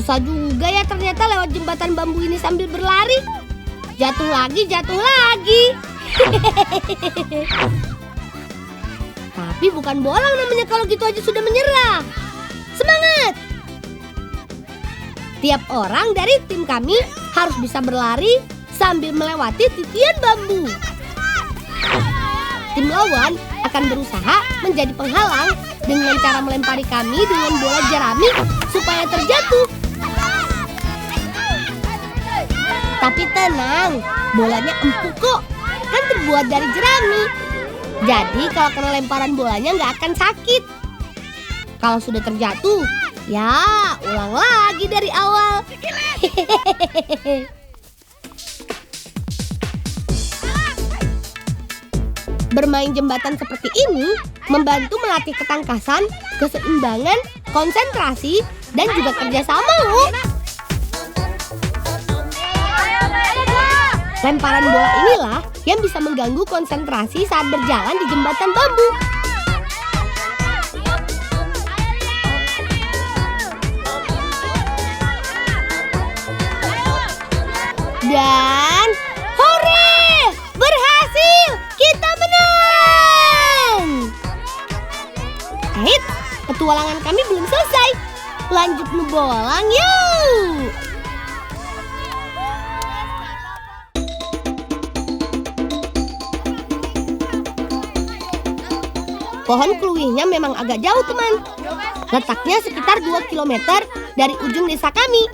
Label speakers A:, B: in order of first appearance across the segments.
A: Susah juga ya ternyata lewat jembatan bambu ini sambil berlari. Jatuh lagi, jatuh lagi. Tapi bukan bolang namanya kalau gitu aja sudah menyerah. Semangat! Tiap orang dari tim kami harus bisa berlari sambil melewati titian bambu. Tim lawan akan berusaha menjadi penghalang dengan cara melempari kami dengan bola jerami supaya terjatuh. Tapi tenang, bolanya empuk kok, kan terbuat dari jerami. Jadi kalau kena lemparan bolanya nggak akan sakit. Kalau sudah terjatuh, ya ulang lagi dari awal. Bermain jembatan seperti ini membantu melatih ketangkasan, keseimbangan, konsentrasi, dan juga kerjasama loh. Lemparan bola inilah yang bisa mengganggu konsentrasi saat berjalan di jembatan bambu. Dan hore! Berhasil! Kita menang! Petualangan kami belum selesai. Lanjut ngebolang yuk! Pohon kluwihnya memang agak jauh teman. Letaknya sekitar 2 km dari ujung desa kami.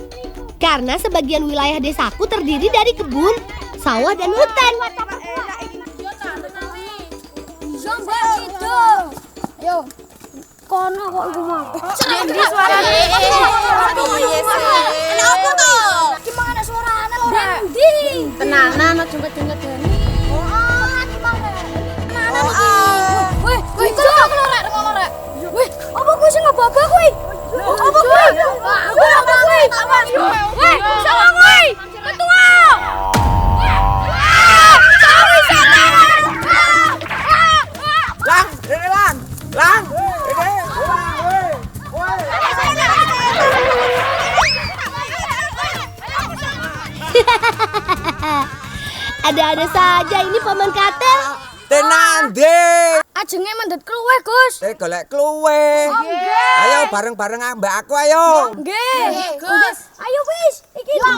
A: Karena sebagian wilayah desaku terdiri dari kebun, sawah, dan hutan.
B: Yo, kono kok iku mah.
C: Endi suarane? Ana opo to?
B: Gimana suarane lho? Endi?
C: Tenanan aja jengket-jengket.
B: Oh, gimana? Tenanan iki. Weh, iku lho rek. Weh, apa kuwi sing ngobaba kuwi? Apa kuwi? Kuwi apa kuwi? Weh, sapa kuwi? Ketua.
D: Lang,
A: Ada-ada saja ini Paman Katel.
D: tenan deh.
B: Ajenge mendhet kluwih, Gus.
D: Golek kluwih. Ayo bareng-bareng ambek aku ayo.
B: Nggih, Gus. Ayo wis, iki lho.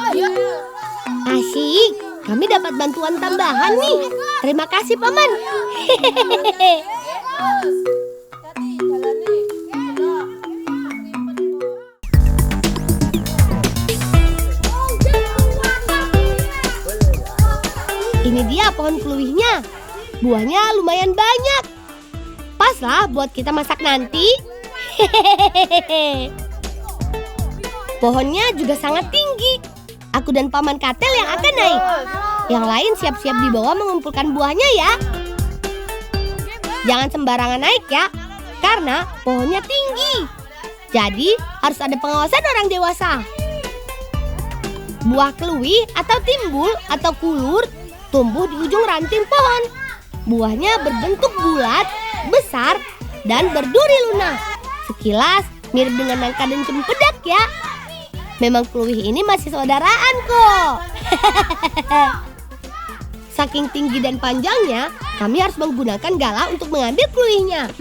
A: Asik, kami dapat bantuan tambahan nih. Terima kasih Paman. Ini dia pohon kluwihnya. Buahnya lumayan banyak. Pas lah buat kita masak nanti. Pohonnya juga sangat tinggi. Aku dan Paman Katel yang akan naik. Yang lain siap-siap di bawah mengumpulkan buahnya ya. Jangan sembarangan naik ya, karena pohonnya tinggi. Jadi harus ada pengawasan orang dewasa. Buah kluwih atau timbul atau kulur tumbuh di ujung ranting pohon. Buahnya berbentuk bulat, besar, dan berduri lunak. Sekilas mirip dengan nangka dan cempedak ya. Memang kluwih ini masih saudaraan kok. Saking tinggi dan panjangnya, kami harus menggunakan gala untuk mengambil kluwihnya.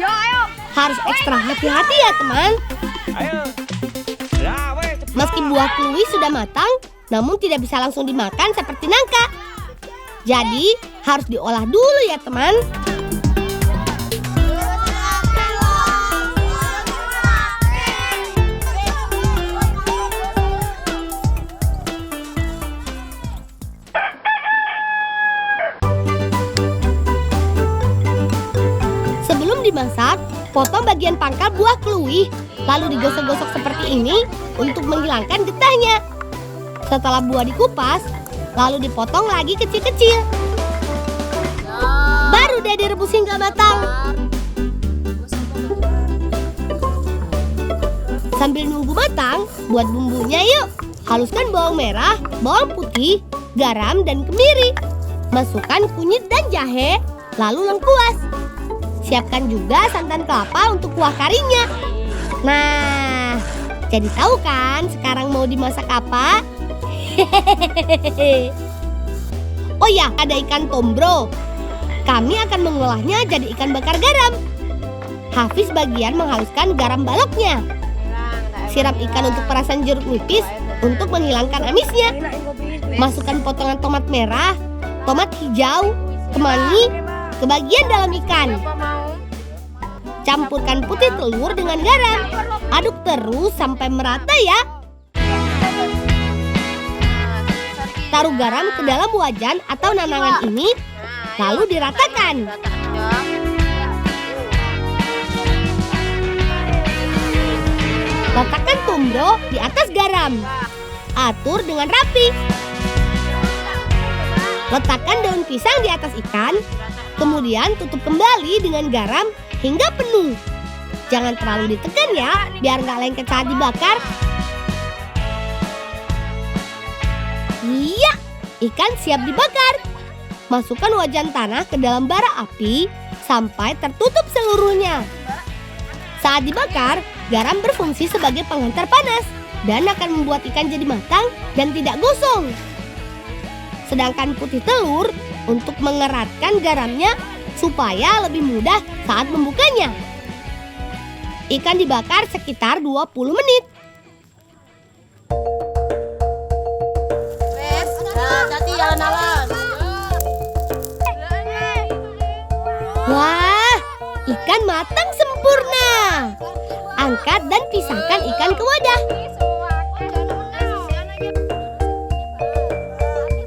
A: Harus ekstra hati-hati ya teman. Meski buah kluwih sudah matang, namun tidak bisa langsung dimakan seperti nangka. Jadi harus diolah dulu ya teman. Sebelum dimasak, potong bagian pangkal buah kluwih, lalu digosok-gosok seperti ini untuk menghilangkan getahnya. Setelah buah dikupas, lalu dipotong lagi kecil-kecil. Baru deh direbus hingga matang. Sambil nunggu matang, buat bumbunya yuk. Haluskan bawang merah, bawang putih, garam, dan kemiri. Masukkan kunyit dan jahe, lalu lengkuas. Siapkan juga santan kelapa untuk kuah karinya. Nah, Jadi tahu kan sekarang mau dimasak apa? Oh ya, ada ikan tombro. Kami akan mengolahnya jadi ikan bakar garam. Hafiz bagian menghaluskan garam baloknya. Siram ikan untuk perasan jeruk nipis untuk menghilangkan amisnya. Masukkan potongan tomat merah, tomat hijau, kemangi ke bagian dalam ikan. Campurkan putih telur dengan garam. Aduk terus sampai merata ya. Taruh garam ke dalam wajan atau nanangan ini, lalu diratakan. Letakkan tombro di atas garam. Atur dengan rapi. Letakkan daun pisang di atas ikan, kemudian tutup kembali dengan garam hingga penuh. Jangan terlalu ditekan ya, biar nggak lengket saat dibakar. Iya, ikan siap dibakar. Masukkan wajan tanah ke dalam bara api sampai tertutup seluruhnya. Saat dibakar, garam berfungsi sebagai penghantar panas dan akan membuat ikan jadi matang dan tidak gosong. Sedangkan putih telur untuk mengeratkan garamnya supaya lebih mudah saat membukanya. Ikan dibakar sekitar 20 menit. Wah, ikan matang sempurna. Angkat dan pisahkan ikan ke wadah.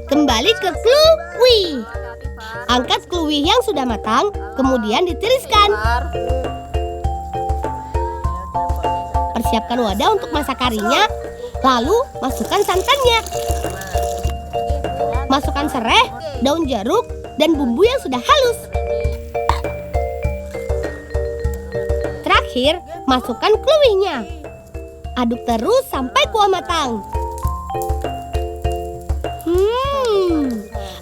A: Kembali ke kluwi. Angkat kluwi yang sudah matang, kemudian ditiriskan. Persiapkan wadah untuk masak karinya, lalu masukkan santannya. Masukkan serai, daun jeruk, dan bumbu yang sudah halus. Terakhir, masukkan kluwinya. Aduk terus sampai kuah matang.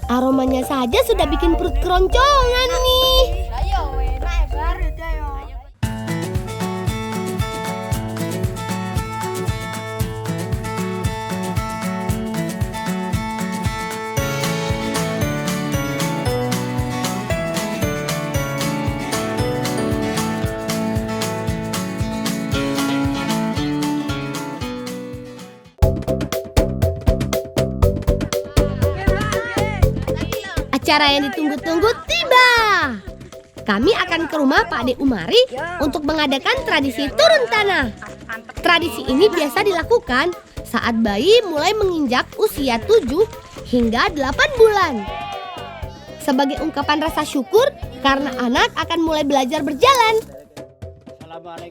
A: Aromanya saja sudah bikin perut keroncongan nih. Acara yang ditunggu-tunggu tiba. Kami akan ke rumah Pak Ade Umari untuk mengadakan tradisi turun tanah. Tradisi ini biasa dilakukan saat bayi mulai menginjak usia 7 hingga 8 bulan. Sebagai ungkapan rasa syukur karena anak akan mulai belajar berjalan.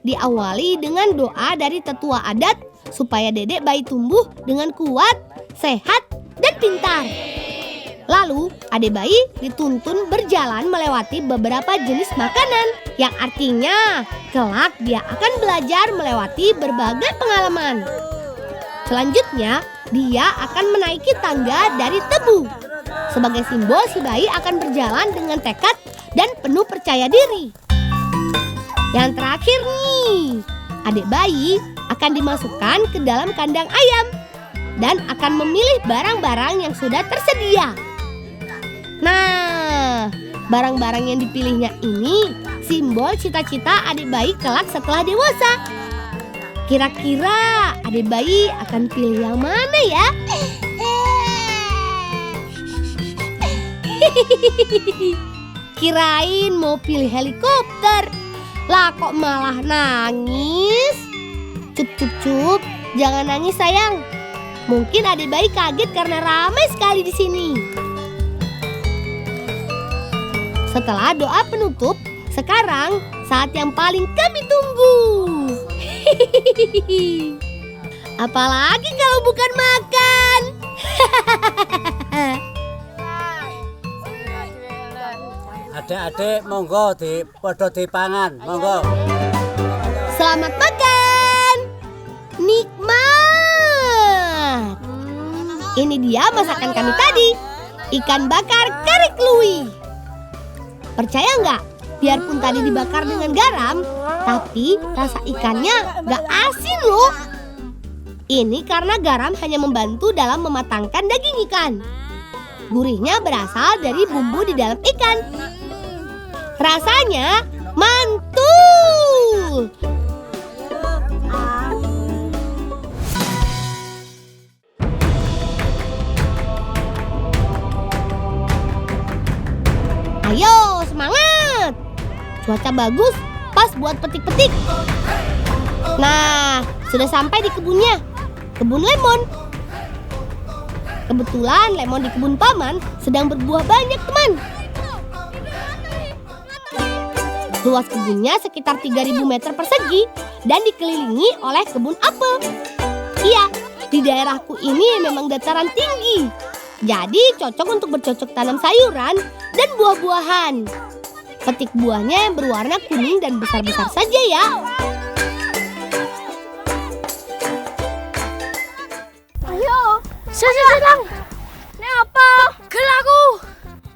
A: Diawali dengan doa dari tetua adat supaya dedek bayi tumbuh dengan kuat, sehat, dan pintar. Lalu, adik bayi dituntun berjalan melewati beberapa jenis makanan, yang artinya kelak dia akan belajar melewati berbagai pengalaman. Selanjutnya, dia akan menaiki tangga dari tebu. Sebagai simbol si bayi akan berjalan dengan tekad dan penuh percaya diri. Yang terakhir nih, adik bayi akan dimasukkan ke dalam kandang ayam dan akan memilih barang-barang yang sudah tersedia. Nah, barang-barang yang dipilihnya ini simbol cita-cita adik bayi kelak setelah dewasa. Kira-kira adik bayi akan pilih yang mana ya? Kirain mau pilih helikopter. Lah kok malah nangis? Cup, jangan nangis sayang. Mungkin adik bayi kaget karena ramai sekali di sini. Setelah doa penutup, sekarang saat yang paling kami tunggu. Apalagi kalau bukan makan.
E: Adik-adik monggo podo dipangan, monggo.
A: Selamat makan. Nikmat. Ini dia masakan kami tadi. Ikan bakar kari kluwi. Percaya nggak? Biarpun tadi dibakar dengan garam, tapi rasa ikannya nggak asin loh. Ini karena garam hanya membantu dalam mematangkan daging ikan. Gurihnya berasal dari bumbu di dalam ikan. Rasanya mantul. Ayo, semangat! Cuaca bagus, pas buat petik-petik. Nah, sudah sampai di kebunnya. Kebun lemon. Kebetulan lemon di kebun paman sedang berbuah banyak, teman. Luas kebunnya sekitar 3.000 meter persegi dan dikelilingi oleh kebun apel. Iya, di daerahku ini memang dataran tinggi. Jadi cocok untuk bercocok tanam sayuran dan buah-buahan. Petik buahnya yang berwarna kuning dan besar-besar saja ya.
B: Ayo, sedang. Ini apa? Gelaku.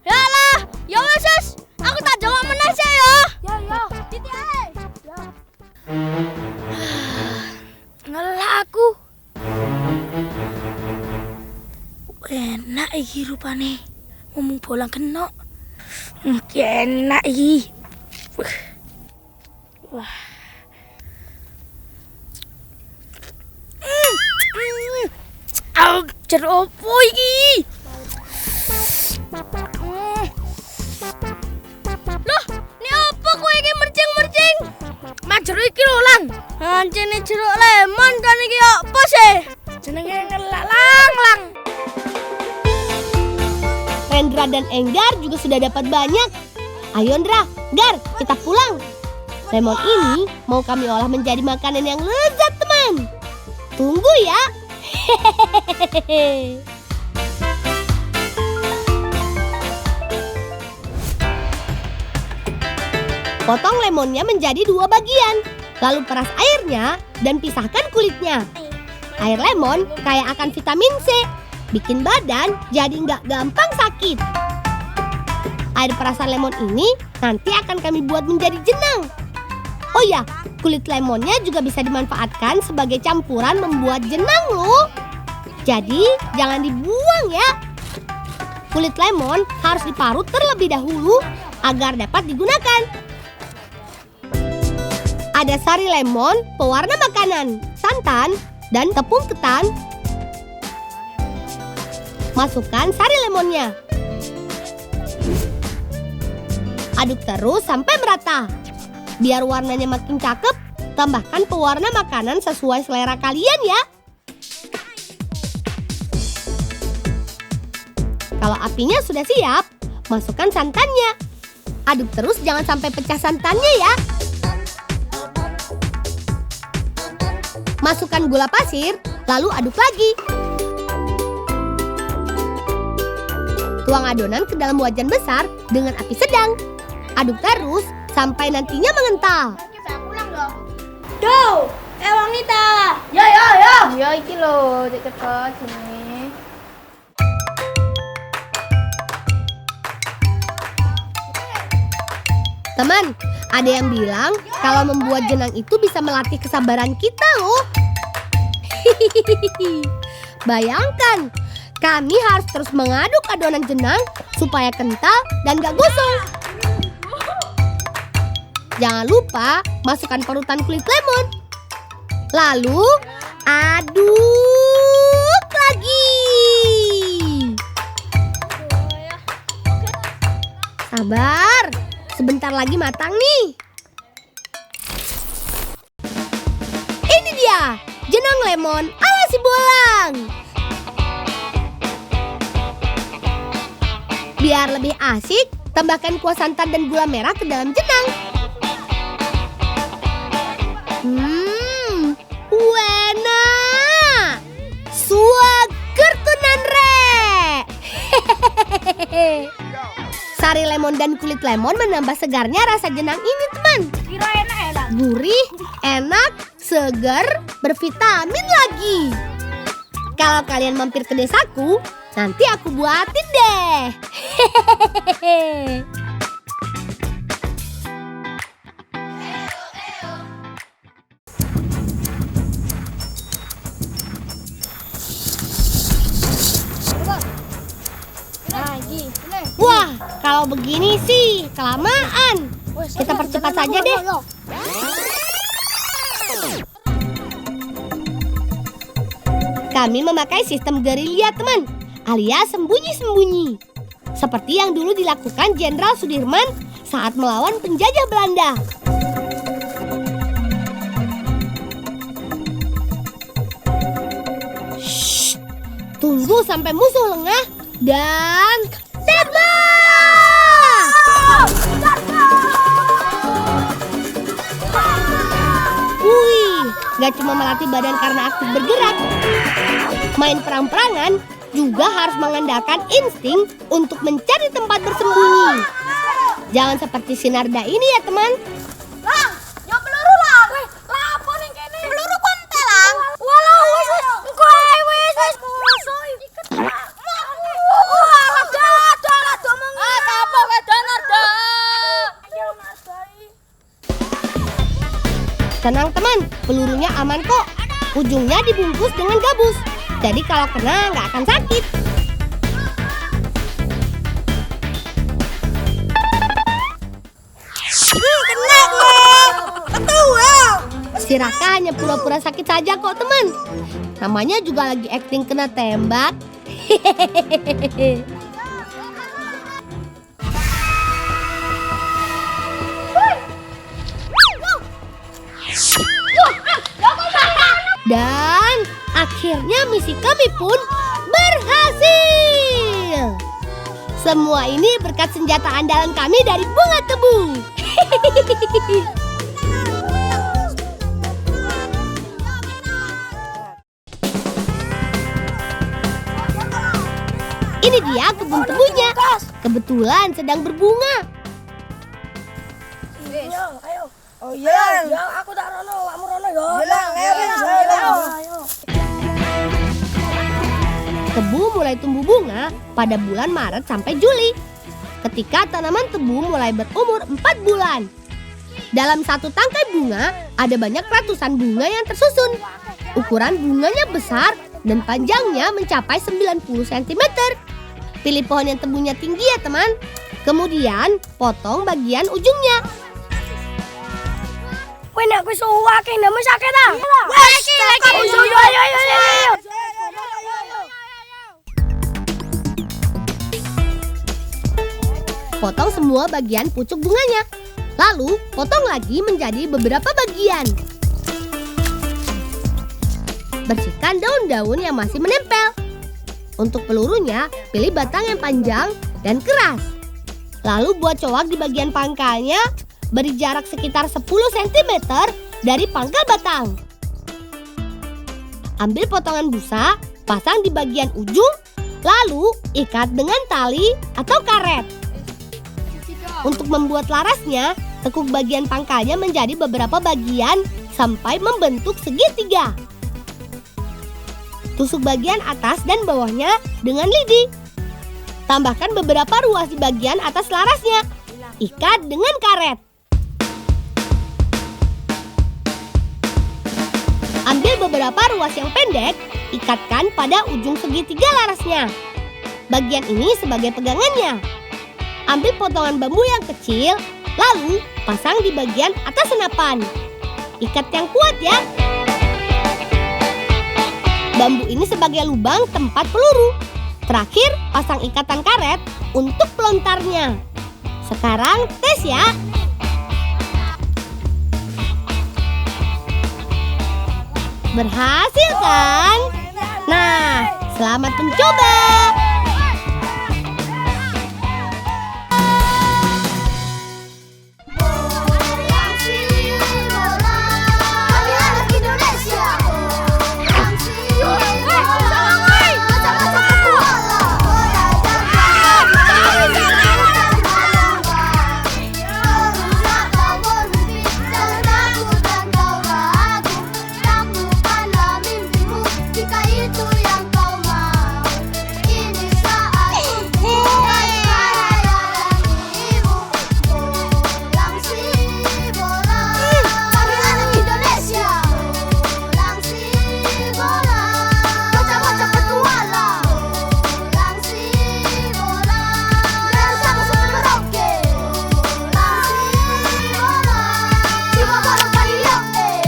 B: Yalah, ya wes, aku tak jawab meneh ya. Ya. Titik ae. Ya. Ngelaku. Enak iki rupane. Ngomong bolang kena. Enak iki. Wah. Jeruk opo iki? Loh, ini apa kowe iki mercing-mercing? Mak jeruk iki lho, Lang. Anjene jeruk lemon kan iki apa sih? Jenenge ngelalang.
A: Rendra dan Enggar juga sudah dapat banyak. Ayo Ndra, Gar, kita pulang. Lemon ini mau kami olah menjadi makanan yang lezat, teman. Tunggu ya. Hehehe. Potong lemonnya menjadi 2 bagian. Lalu peras airnya dan pisahkan kulitnya. Air lemon kaya akan vitamin C. Bikin badan jadi nggak gampang sakit. Air perasan lemon ini nanti akan kami buat menjadi jenang. Oh ya, kulit lemonnya juga bisa dimanfaatkan sebagai campuran membuat jenang loh. Jadi jangan dibuang ya. Kulit lemon harus diparut terlebih dahulu agar dapat digunakan. Ada sari lemon, pewarna makanan, santan, dan tepung ketan. Masukkan sari lemonnya. Aduk terus sampai merata. Biar warnanya makin cakep, tambahkan pewarna makanan sesuai selera kalian ya. Kalau apinya sudah siap, masukkan santannya. Aduk terus jangan sampai pecah santannya ya. Masukkan gula pasir, lalu aduk lagi. Tuang adonan ke dalam wajan besar dengan api sedang. Aduk terus sampai nantinya mengental.
B: Duh, wanita. Ya. Ya iki lho, cepet sini.
A: Teman, ada yang bilang kalau membuat jenang itu bisa melatih kesabaran kita loh. Bayangkan, kami harus terus mengaduk adonan jenang supaya kental dan gak gosong. Jangan lupa masukkan parutan kulit lemon. Lalu aduk lagi. Sabar, sebentar lagi matang nih. Ini dia, jenang lemon ala si Bolang. Biar lebih asik, tambahkan kuah santan dan gula merah ke dalam jenang. Enak. Suager tunan re. Sari lemon dan kulit lemon menambah segarnya rasa jenang ini, teman.
B: Kira enak.
A: Gurih, enak, segar, bervitamin lagi. Kalau kalian mampir ke desaku, nanti aku buatin deh. begini sih, kelamaan. Kita percepat saja deh. Kami memakai sistem gerilya, teman, alias sembunyi-sembunyi. Seperti yang dulu dilakukan Jenderal Sudirman saat melawan penjajah Belanda. Shh, tunggu sampai musuh lengah dan terbang! Wih, gak cuma melatih badan karena aktif bergerak. Main perang-perangan juga harus mengandalkan insting untuk mencari tempat bersembunyi. Jangan seperti Sinarda ini ya, teman.
B: Lang, yo peluru lang. Weh, lah apa ning kene? Peluru kontel lang. Walah wis engko ae wis musuh. Wah, dalah domong. Ah, apa wae Donarda. Ayo Nasai.
A: Tenang, teman, pelurunya aman kok. Ujungnya dibungkus dengan gabus. Jadi kalau kena nggak akan sakit.
B: Kena gue. Betul.
A: Si Raka hanya pura-pura sakit saja kok, teman. Namanya juga lagi acting kena tembak. Dan akhirnya misi kami pun berhasil. Semua ini berkat senjata andalan kami dari bunga tebu. Ini dia kebun tebunya. Kebetulan sedang berbunga.
B: Ayo. Oh iya, ya aku tak rono, kamu rono yo. Ayo.
A: Tebu mulai tumbuh bunga pada bulan Maret sampai Juli. Ketika tanaman tebu mulai berumur 4 bulan. Dalam satu tangkai bunga ada banyak ratusan bunga yang tersusun. Ukuran bunganya besar dan panjangnya mencapai 90 cm. Pilih pohon yang tebunya tinggi ya, teman. Kemudian potong bagian ujungnya.
B: Kowe nek wis suwake ndak mesti sakit ta? Wis, ayo.
A: Potong semua bagian pucuk bunganya. Lalu potong lagi menjadi beberapa bagian. Bersihkan daun-daun yang masih menempel. Untuk pelurunya, pilih batang yang panjang dan keras. Lalu buat coak di bagian pangkalnya. Beri jarak sekitar 10 cm dari pangkal batang. Ambil potongan busa, pasang di bagian ujung, lalu ikat dengan tali atau karet. Untuk membuat larasnya, tekuk bagian pangkalnya menjadi beberapa bagian sampai membentuk segitiga. Tusuk bagian atas dan bawahnya dengan lidi. Tambahkan beberapa ruas di bagian atas larasnya. Ikat dengan karet. Ambil beberapa ruas yang pendek, ikatkan pada ujung segitiga larasnya. Bagian ini sebagai pegangannya. Ambil potongan bambu yang kecil, lalu pasang di bagian atas senapan. Ikat yang kuat ya. Bambu ini sebagai lubang tempat peluru. Terakhir, pasang ikatan karet untuk pelontarnya. Sekarang tes ya. Berhasil kan? Nah, selamat mencoba.